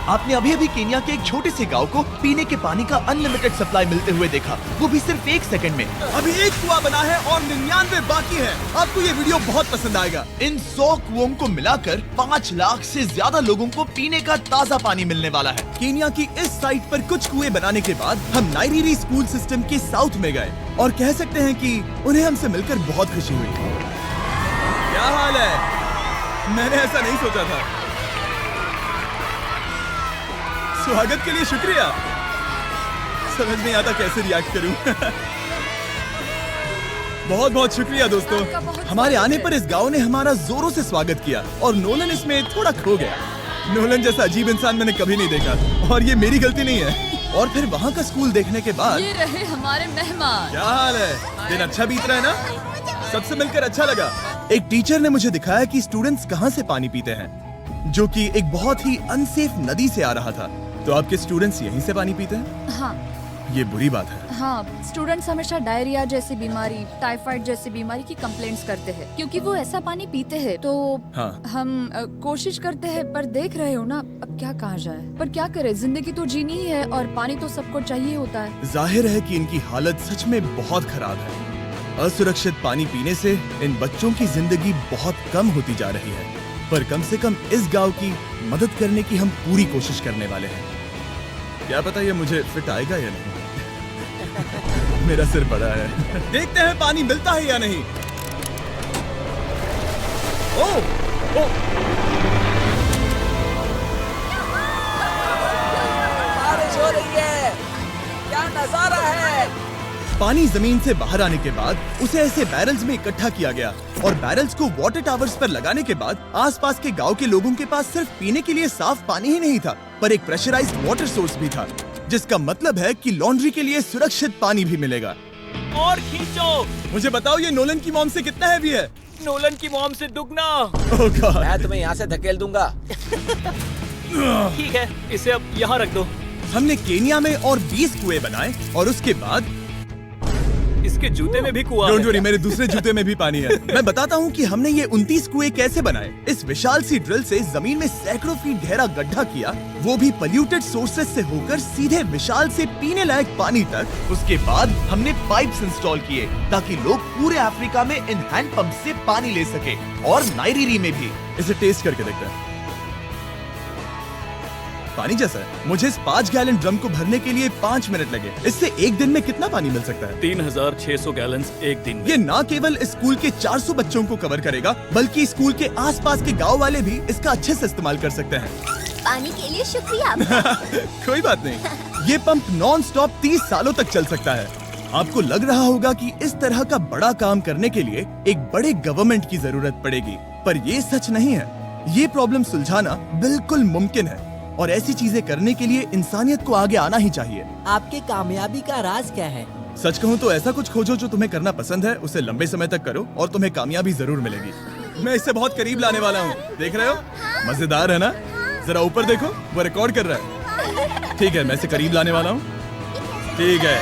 आपने अभी अभी केन्या के एक छोटे से गांव को पीने के पानी का अनलिमिटेड सप्लाई मिलते हुए देखा, वो भी सिर्फ 1 सेकंड में। अभी एक कुआं बना है और 99 बाकी है। आपको ये वीडियो बहुत पसंद आएगा। इन 100 कुओं को मिलाकर 5 लाख से ज्यादा लोगों को पीने का ताज़ा पानी मिलने वाला है। केन्या की इस साइट पर कुछ कुएं बनाने के बाद हम नाइरीरी स्कूल सिस्टम के साउथ में गए और कह सकते हैं कि उन्हें हमसे मिलकर बहुत खुशी हुई। क्या हाल है? मैंने ऐसा नहीं सोचा था। स्वागत के लिए शुक्रिया। समझ नहीं आता कैसे रिएक्ट करूं। बहुत बहुत शुक्रिया दोस्तों। हमारे आने पर इस गांव ने हमारा जोरों से स्वागत किया और नोलन इसमें थोड़ा खो गया। नोलन जैसा अजीब इंसान मैंने कभी नहीं देखा और ये मेरी गलती नहीं है। और फिर वहाँ का स्कूल देखने के बाद ये रहे हमारे मेहमान। क्या हाल है? दिन अच्छा बीत रहा है ना? सबसे मिलकर अच्छा लगा। एक टीचर ने मुझे दिखाया कि स्टूडेंट्स कहाँ से पानी पीते हैं, जो कि एक बहुत ही अनसेफ नदी से आ रहा था। तो आपके स्टूडेंट्स यहीं से पानी पीते हैं? हाँ ये बुरी बात है। हाँ, स्टूडेंट्स हमेशा डायरिया जैसी बीमारी, टाइफाइड जैसी बीमारी की कंप्लेंट्स करते हैं क्योंकि वो ऐसा पानी पीते हैं। तो हाँ। हम कोशिश करते हैं, पर देख रहे हो ना, अब क्या कहा जाए। पर क्या करे, जिंदगी तो जीनी ही है और पानी तो सबको चाहिए होता है। जाहिर है कि इनकी हालत सच में बहुत खराब है। असुरक्षित पानी पीने से इन बच्चों की जिंदगी बहुत कम होती जा रही है, पर कम से कम इस गांव की मदद करने की हम पूरी कोशिश करने वाले हैं। क्या पता ये मुझे फिट आएगा या नहीं। मेरा सिर बड़ा है। देखते हैं पानी मिलता है या नहीं। ओह बारिश हो रही है, क्या नजारा है। पानी जमीन से बाहर आने के बाद उसे ऐसे बैरल्स में इकट्ठा किया गया और बैरल्स को वाटर टावर्स पर लगाने के बाद आसपास के गांव के लोगों के पास सिर्फ पीने के लिए साफ पानी ही नहीं था, पर एक प्रेशराइज्ड वाटर सोर्स भी था, जिसका मतलब है कि लॉन्ड्री के लिए सुरक्षित पानी भी मिलेगा। और खींचो। मुझे बताओ ये नोलन की मॉम से कितना हैवी है? नोलन की मॉम से दुगना। ओह गॉड। मैं तुम्हें यहाँ से धकेल दूंगा। ठीक है, इसे अब यहाँ रख दो। हमने केन्या में और 20 कुएं बनाए और उसके बाद इसके जूते में भी कुआं डोंट है। वरी, मेरे दूसरे जूते में भी पानी है। मैं बताता हूँ कि हमने ये 29 कुएं कैसे बनाए। इस विशाल सी ड्रिल से जमीन में सैकड़ों फीट गहरा गड्ढा किया, वो भी पॉल्यूटेड सोर्सेज से होकर सीधे विशाल से पीने लायक पानी तक। उसके बाद हमने पाइप्स इंस्टॉल किए ताकि लोग पूरे अफ्रीका में इन हैंड पंप से पानी ले सके और नाइरीरी में भी। इसे टेस्ट करके देखते हैं। पानी जैसा है। मुझे इस 5 गैलन ड्रम को भरने के लिए 5 मिनट लगे। इससे एक दिन में कितना पानी मिल सकता है? 3600 गैलन एक दिन में। ये न केवल स्कूल के 400 बच्चों को कवर करेगा, बल्कि स्कूल के आसपास के गांव वाले भी इसका अच्छे से इस्तेमाल कर सकते हैं। पानी के लिए शुक्रिया। कोई बात नहीं। ये पंप नॉन स्टॉप 30 सालों तक चल सकता है। आपको लग रहा होगा कि इस तरह का बड़ा काम करने के लिए एक बड़े गवर्नमेंट की जरूरत पड़ेगी, पर ये सच नहीं है। ये प्रॉब्लम सुलझाना बिल्कुल मुमकिन है और ऐसी चीजें करने के लिए इंसानियत को आगे आना ही चाहिए। आपके कामयाबी का राज क्या है? सच कहूँ तो ऐसा कुछ खोजो जो तुम्हें करना पसंद है, उसे लंबे समय तक करो और तुम्हें कामयाबी जरूर मिलेगी। मैं इसे बहुत करीब लाने वाला हूँ, देख रहे हो? मजेदार है ना? जरा ऊपर देखो, वो रिकॉर्ड कर रहा है। ठीक है, मैं इसे करीब लाने वाला हूँ। ठीक है।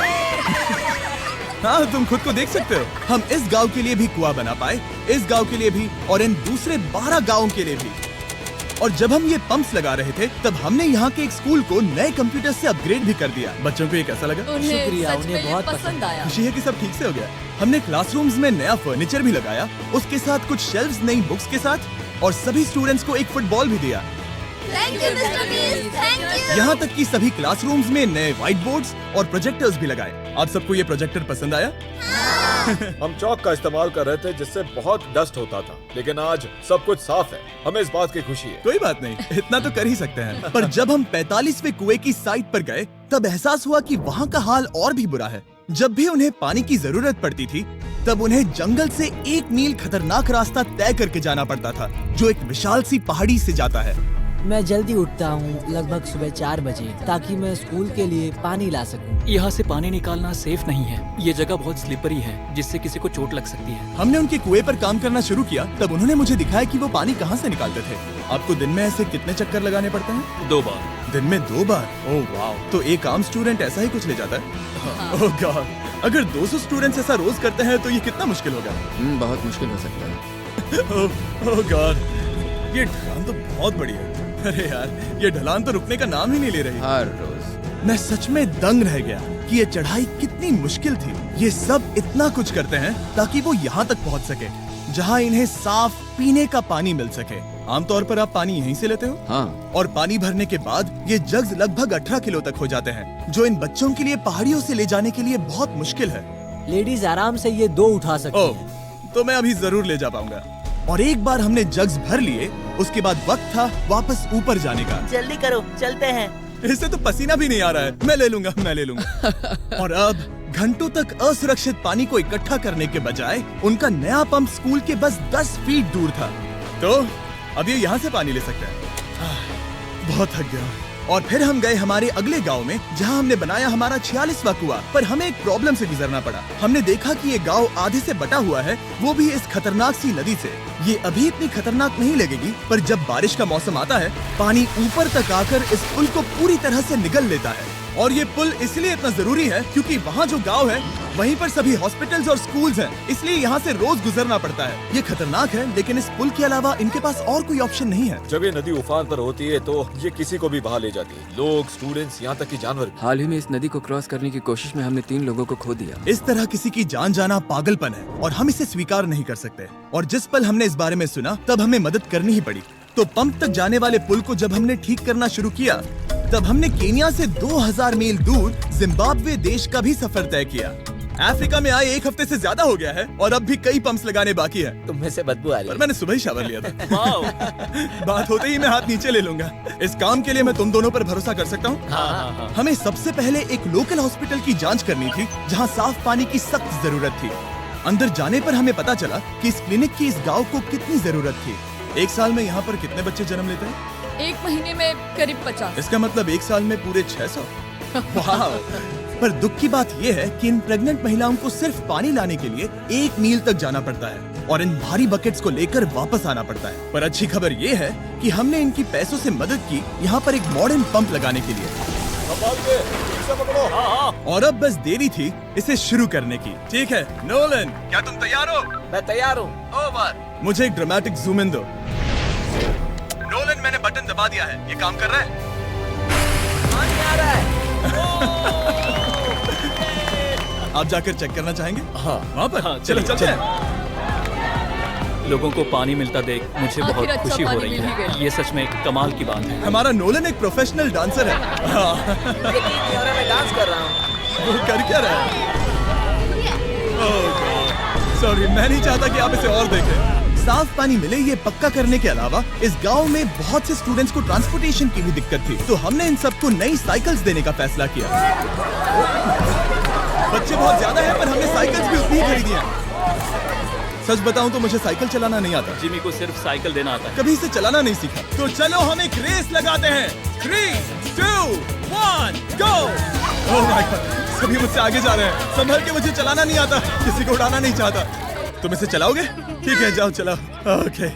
हाँ, तुम खुद को देख सकते हो। हम इस गांव के लिए भी कुआं बना पाए, इस गांव के लिए भी और इन दूसरे 12 गांवों के लिए भी। और जब हम ये पंप्स लगा रहे थे, तब हमने यहाँ के एक स्कूल को नए कंप्यूटर से अपग्रेड भी कर दिया। बच्चों को ये कैसा लगा? शुक्रिया, सच में उन्हें ये बहुत पसंद आया। खुशी है कि सब ठीक से हो गया। हमने क्लासरूम्स में नया फर्नीचर भी लगाया, उसके साथ कुछ शेल्व्स नई बुक्स के साथ, और सभी स्टूडेंट्स को एक फुटबॉल भी दिया। Thank you mister beast, thank you. यहाँ तक कि सभी क्लासरूम्स में नए व्हाइट बोर्ड्स और प्रोजेक्टर्स भी लगाए। आप सबको ये प्रोजेक्टर पसंद आया? हम चौक का इस्तेमाल कर रहे थे जिससे बहुत डस्ट होता था, लेकिन आज सब कुछ साफ है। हमें इस बात की खुशी है। कोई बात नहीं, इतना तो कर ही सकते हैं। पर जब हम 45वें कुएं की साइट पर गए, तब एहसास हुआ कि वहाँ का हाल और भी बुरा है। जब भी उन्हें पानी की जरूरत पड़ती थी, तब उन्हें जंगल से 1 मील खतरनाक रास्ता तय करके जाना पड़ता था, जो एक विशाल सी पहाड़ी से जाता है। मैं जल्दी उठता हूँ, लगभग सुबह 4 बजे, ताकि मैं स्कूल के लिए पानी ला सकूँ। यहाँ से पानी निकालना सेफ नहीं है। ये जगह बहुत स्लिपरी है, जिससे किसी को चोट लग सकती है। हमने उनके कुएं पर काम करना शुरू किया, तब उन्होंने मुझे दिखाया कि वो पानी कहाँ से निकालते थे। आपको दिन में ऐसे कितने चक्कर लगाने पड़ते हैं? 2 बार। दिन में 2 बार? ओह वाह! तो एक आम स्टूडेंट ऐसा ही कुछ ले जाता है? ओह गॉड! अगर 200 स्टूडेंट्स ऐसा रोज करते हैं तो ये कितना मुश्किल होगा? बहुत मुश्किल हो सकता है। ओह गॉड! ये ढलान तो बहुत बड़ी है। अरे यार, ये ढलान तो रुकने का नाम ही नहीं ले रही। हर रोज मैं सच में दंग रह गया कि ये चढ़ाई कितनी मुश्किल थी। ये सब इतना कुछ करते हैं ताकि वो यहाँ तक पहुँच सके, जहाँ इन्हें साफ पीने का पानी मिल सके। आमतौर पर आप पानी यहीं से लेते हो? हाँ। और पानी भरने के बाद ये जग्स लगभग 18 किलो तक हो जाते हैं, जो इन बच्चों के लिए पहाड़ियों से ले जाने के लिए बहुत मुश्किल है। लेडीज आराम से ये 2 उठा सकती ओह, हैं। तो मैं अभी जरूर ले जा पाऊंगा। और एक बार हमने जग्स भर लिए, उसके बाद वक्त था वापस ऊपर जाने का। जल्दी करो, चलते हैं। इससे तो पसीना भी नहीं आ रहा है। मैं ले लूंगा। और अब घंटों तक असुरक्षित पानी को इकट्ठा करने के बजाय उनका नया पंप स्कूल के बस 10 फीट दूर था। तो अब ये यहाँ से पानी ले सकते हैं। बहुत थक गया। और फिर हम गए हमारे अगले गांव में, जहां हमने बनाया हमारा 46वां कुआं। पर हमें एक प्रॉब्लम से गुजरना पड़ा। हमने देखा कि ये गांव आधे से बटा हुआ है, वो भी इस खतरनाक सी नदी से। ये अभी इतनी खतरनाक नहीं लगेगी, पर जब बारिश का मौसम आता है, पानी ऊपर तक आकर इस पुल को पूरी तरह से निगल लेता है। और ये पुल इसलिए इतना जरूरी है क्योंकि वहाँ जो गांव है, वहीं पर सभी हॉस्पिटल्स और स्कूल्स हैं, इसलिए यहाँ से रोज गुजरना पड़ता है। ये खतरनाक है, लेकिन इस पुल के अलावा इनके पास और कोई ऑप्शन नहीं है। जब ये नदी उफान पर होती है तो ये किसी को भी बहा ले जाती है, लोग, स्टूडेंट्स, यहाँ तक कि जानवर भी। हाल ही में इस नदी को क्रॉस करने की कोशिश में हमने 3 लोगों को खो दिया। इस तरह किसी की जान जाना पागलपन है और हम इसे स्वीकार नहीं कर सकते। और जिस पल हमने इस बारे में सुना, तब हमें मदद करनी ही पड़ी। तो पंप तक जाने वाले पुल को जब हमने ठीक करना शुरू किया, तब हमने केनिया से 2000 मील दूर जिम्बाब्वे देश का भी सफर तय किया। अफ्रीका में आए 1 हफ्ते से ज्यादा हो गया है और अब भी कई पंप्स लगाने बाकी है। तुम में से बदबू आ रही पर है। मैंने सुबह ही शावर लिया था। बात होते ही मैं हाथ नीचे ले लूंगा। इस काम के लिए मैं तुम दोनों पर भरोसा कर सकता हूँ? हाँ। हमें सबसे पहले एक लोकल हॉस्पिटल की जांच करनी थी, जहां साफ पानी की सख्त जरूरत थी। अंदर जाने पर हमें पता चला कि इस क्लिनिक की इस गांव को कितनी जरूरत थी। 1 साल में यहाँ पर कितने बच्चे जन्म लेते हैं? 1 महीने में करीब 50। इसका मतलब 1 साल में पूरे 600। वाह! पर दुख की बात यह है कि इन प्रेग्नेंट महिलाओं को सिर्फ पानी लाने के लिए 1 मील तक जाना पड़ता है और इन भारी बकेट्स को लेकर वापस आना पड़ता है। पर अच्छी खबर यह है कि हमने इनकी पैसों से मदद की यहाँ पर एक मॉडर्न पंप लगाने के लिए। संभाल के, ठीक से पकड़ो। हाँ। और अब बस देरी थी इसे शुरू करने की। ठीक है नोलन, क्या तुम तैयार हो? मैं तैयार हूँ। ओवर। मुझे एक ड्रामेटिक जूम इन दो। नोलन, मैंने बटन दबा दिया है, ये काम कर रहा है? पानी आ रहा है। आप जाकर चेक करना चाहेंगे? हाँ। वहाँ पर? हाँ, चलो चलिए, चलते हैं। लोगों को पानी मिलता देख मुझे आखिर बहुत अच्छा खुशी हो पानी रही मिल ही है। गया। ये सच में एक कमाल की बात है। हमारा नोलन एक प्रोफेशनल डांसर है। हाँ। ये 3 कैमरे में डांस कर रहा हूँ। वो कर क्या रहा है? सॉरी, मैं नहीं चाहता कि आप इसे और देखें। साफ पानी मिले ये पक्का करने के अलावा इस गांव में बहुत से स्टूडेंट्स को ट्रांसपोर्टेशन की भी दिक्कत थी, तो हमने इन सबको नई साइकिल्स देने का फैसला किया। बच्चे बहुत ज्यादा हैं, पर हमने साइकिल्स भी उतनी ही खरीदी हैं। सच बताऊं तो मुझे साइकिल चलाना नहीं आता। जिमी को सिर्फ साइकिल देना आता है। कभी इसे चलाना नहीं सीखा। तो चलो हम एक रेस लगाते हैं। 3, 2, 1, गो! ओह माय गॉड, सभी मुझसे आगे जा रहे हैं। संभल के, मुझे चलाना नहीं आता, किसी को उड़ाना नहीं चाहता। तुम इसे चलाओगे? ठीक है, जाओ चलाओ। ओके।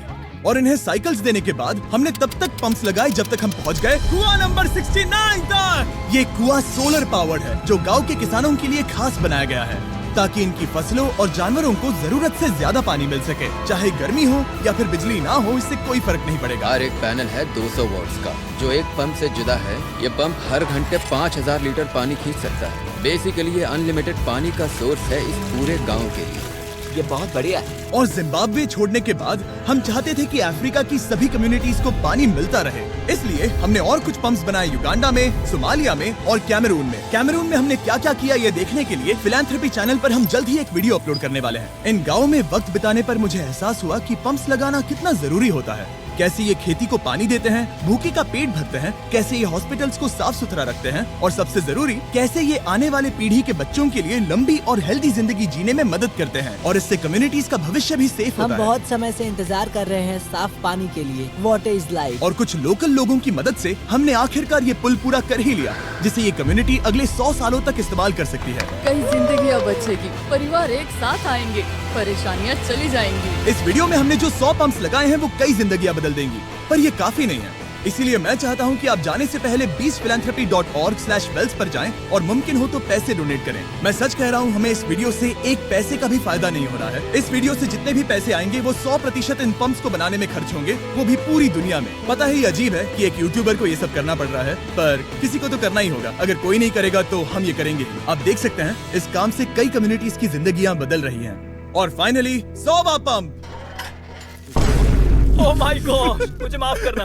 और इन्हें साइकिल्स देने के बाद हमने तब तक पंप्स लगाए जब तक हम पहुंच गए कुआं नंबर 69 तक। ये कुआं सोलर पावर्ड है, जो गांव के किसानों के लिए खास बनाया गया है, ताकि इनकी फसलों और जानवरों को जरूरत से ज्यादा पानी मिल सके। चाहे गर्मी हो या फिर बिजली ना हो, इससे कोई फर्क नहीं पड़ेगा। हर एक पैनल है 200 वॉट्स का, जो एक पंप से जुदा है। ये पंप हर घंटे 5000 लीटर पानी खींच सकता है। बेसिकली ये अनलिमिटेड पानी का सोर्स है इस पूरे गाँव के लिए। ये बहुत बढ़िया है। और जिम्बाब्वे छोड़ने के बाद हम चाहते थे कि अफ्रीका की सभी कम्युनिटीज को पानी मिलता रहे, इसलिए हमने और कुछ पंप्स बनाए युगांडा में, सोमालिया में और कैमरून में। कैमरून में हमने क्या क्या किया ये देखने के लिए फिलैंथ्रोपी चैनल पर हम जल्द ही एक वीडियो अपलोड करने वाले हैं। इन गाँव में वक्त बिताने पर मुझे एहसास हुआ कि पंप्स लगाना कितना जरूरी होता है। कैसे ये खेती को पानी देते हैं, भूखे का पेट भरते हैं, कैसे ये हॉस्पिटल्स को साफ सुथरा रखते हैं, और सबसे जरूरी कैसे ये आने वाले पीढ़ी के बच्चों के लिए लंबी और हेल्दी जिंदगी जीने में मदद करते हैं, और इससे कम्युनिटीज का भविष्य भी सेफ हम होता है। बहुत समय से इंतजार कर रहे हैं साफ पानी के लिए। Water is life. और कुछ लोकल लोगों की मदद से हमने आखिरकार ये पुल पूरा कर ही लिया, जिसे ये कम्युनिटी अगले 100 सालों तक इस्तेमाल कर सकती है। कई जिंदगियां बचेगी, परिवार एक साथ आएंगे, परेशानियां चली जाएंगी। इस वीडियो में हमने जो 100 पंप्स लगाए हैं वो कई जिंदगियां बदल देंगी, पर ये काफी नहीं है। इसीलिए मैं चाहता हूँ कि आप जाने से पहले beachphilanthropy.org/wells पर जाएं और मुमकिन हो तो पैसे डोनेट करें। मैं सच कह रहा हूँ, हमें इस वीडियो से एक पैसे का भी फायदा नहीं हो रहा है। इस वीडियो से जितने भी पैसे आएंगे वो 100% इन पंप्स को बनाने में खर्च होंगे, वो भी पूरी दुनिया में। पता है ये अजीब है कि एक यूट्यूबर को ये सब करना पड़ रहा है, पर किसी को तो करना ही होगा। अगर कोई नहीं करेगा तो हम ये करेंगे। आप देख सकते हैं इस काम से कई कम्युनिटीज की जिंदगियां बदल रही हैं। और फाइनली 100वां पंप। ओह माय गॉड, मुझे माफ करना।